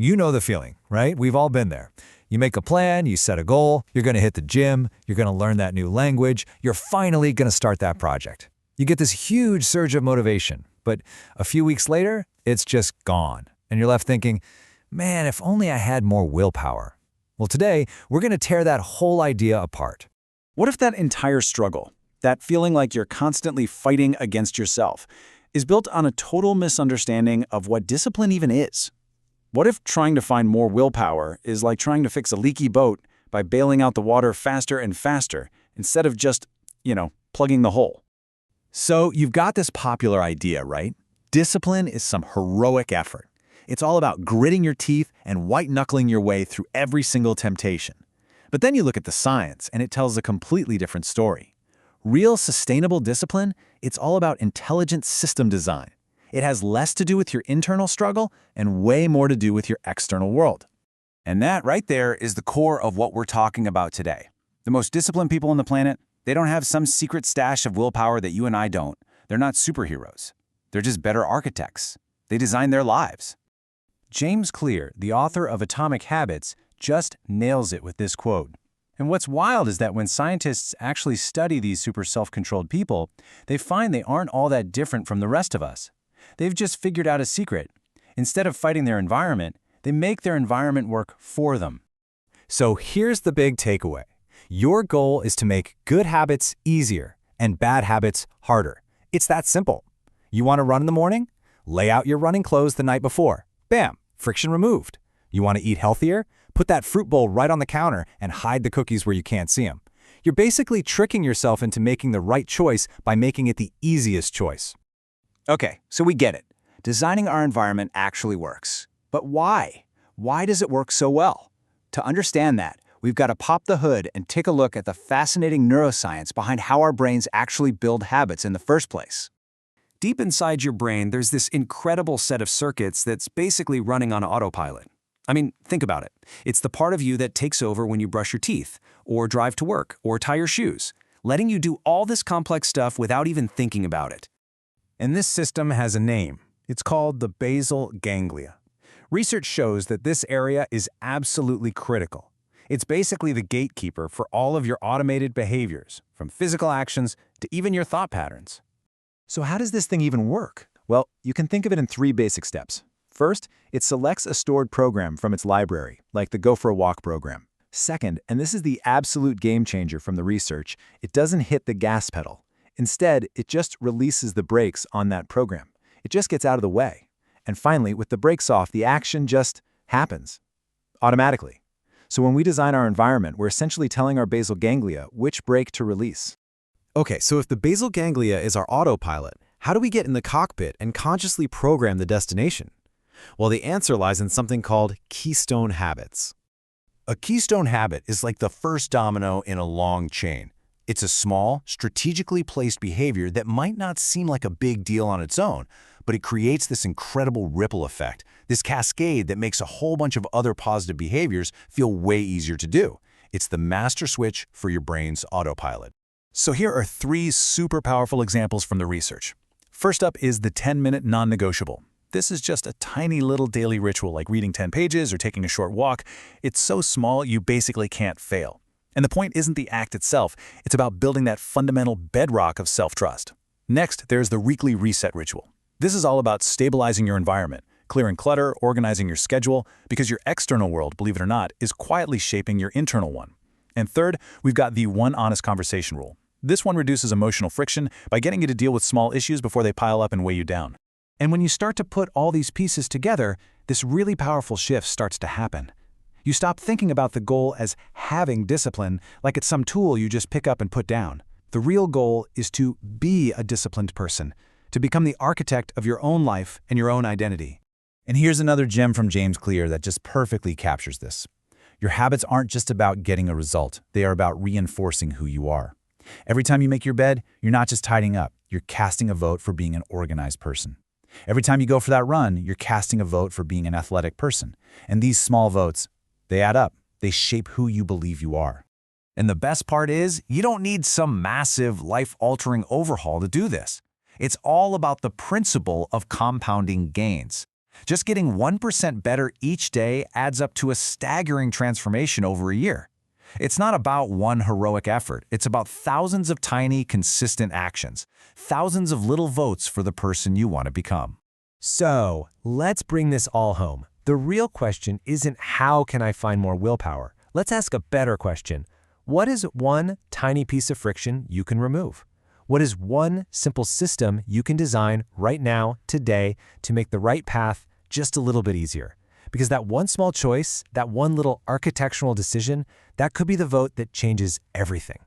You know the feeling, right? We've all been there. You make a plan, you set a goal, you're going to hit the gym, you're going to learn that new language, you're finally going to start that project. You get this huge surge of motivation, but a few weeks later, it's just gone. And you're left thinking, man, if only I had more willpower. Well, today, we're going to tear that whole idea apart. What if that entire struggle, that feeling like you're constantly fighting against yourself, is built on a total misunderstanding of what discipline even is? What if trying to find more willpower is like trying to fix a leaky boat by bailing out the water faster and faster instead of just, plugging the hole? So you've got this popular idea, right? Discipline is some heroic effort. It's all about gritting your teeth and white-knuckling your way through every single temptation. But then you look at the science, and it tells a completely different story. Real sustainable discipline, it's all about intelligent system design. It has less to do with your internal struggle and way more to do with your external world. And that right there is the core of what we're talking about today. The most disciplined people on the planet, they don't have some secret stash of willpower that you and I don't. They're not superheroes. They're just better architects. They design their lives. James Clear, the author of Atomic Habits, just nails it with this quote. And what's wild is that when scientists actually study these super self-controlled people, they find they aren't all that different from the rest of us. They've just figured out a secret. Instead of fighting their environment, they make their environment work for them. So here's the big takeaway. Your goal is to make good habits easier and bad habits harder. It's that simple. You want to run in the morning? Lay out your running clothes the night before. Bam! Friction removed. You want to eat healthier? Put that fruit bowl right on the counter and hide the cookies where you can't see them. You're basically tricking yourself into making the right choice by making it the easiest choice. Okay, so we get it. Designing our environment actually works. But why? Why does it work so well? To understand that, we've got to pop the hood and take a look at the fascinating neuroscience behind how our brains actually build habits in the first place. Deep inside your brain, there's this incredible set of circuits that's basically running on autopilot. I mean, think about it. It's the part of you that takes over when you brush your teeth, or drive to work, or tie your shoes, letting you do all this complex stuff without even thinking about it. And this system has a name. It's called the basal ganglia. Research shows that this area is absolutely critical. It's basically the gatekeeper for all of your automated behaviors, from physical actions to even your thought patterns. So how does this thing even work? Well, you can think of it in 3 basic steps. First, it selects a stored program from its library, like the Go for a Walk program. Second, and this is the absolute game changer from the research, it doesn't hit the gas pedal. Instead, it just releases the brakes on that program. It just gets out of the way. And finally, with the brakes off, the action just happens automatically. So when we design our environment, we're essentially telling our basal ganglia which brake to release. Okay, so if the basal ganglia is our autopilot, how do we get in the cockpit and consciously program the destination? Well, the answer lies in something called keystone habits. A keystone habit is like the first domino in a long chain. It's a small, strategically placed behavior that might not seem like a big deal on its own, but it creates this incredible ripple effect, this cascade that makes a whole bunch of other positive behaviors feel way easier to do. It's the master switch for your brain's autopilot. So here are 3 super powerful examples from the research. First up is the 10-minute non-negotiable. This is just a tiny little daily ritual like reading 10 pages or taking a short walk. It's so small you basically can't fail. And the point isn't the act itself, it's about building that fundamental bedrock of self-trust. Next, there's the weekly reset ritual. This is all about stabilizing your environment, clearing clutter, organizing your schedule, because your external world, believe it or not, is quietly shaping your internal one. And third, we've got the one honest conversation rule. This one reduces emotional friction by getting you to deal with small issues before they pile up and weigh you down. And when you start to put all these pieces together, this really powerful shift starts to happen. You stop thinking about the goal as having discipline like it's some tool you just pick up and put down. The real goal is to be a disciplined person, to become the architect of your own life and your own identity. And here's another gem from James Clear that just perfectly captures this. Your habits aren't just about getting a result. They are about reinforcing who you are. Every time you make your bed, you're not just tidying up. You're casting a vote for being an organized person. Every time you go for that run, you're casting a vote for being an athletic person. And these small votes, they add up. They shape who you believe you are. And the best part is, you don't need some massive, life-altering overhaul to do this. It's all about the principle of compounding gains. Just getting 1% better each day adds up to a staggering transformation over a year. It's not about one heroic effort. It's about thousands of tiny, consistent actions, thousands of little votes for the person you want to become. So, let's bring this all home. The real question isn't how can I find more willpower? Let's ask a better question. What is one tiny piece of friction you can remove? What is one simple system you can design right now, today, to make the right path just a little bit easier? Because that one small choice, that one little architectural decision, that could be the vote that changes everything.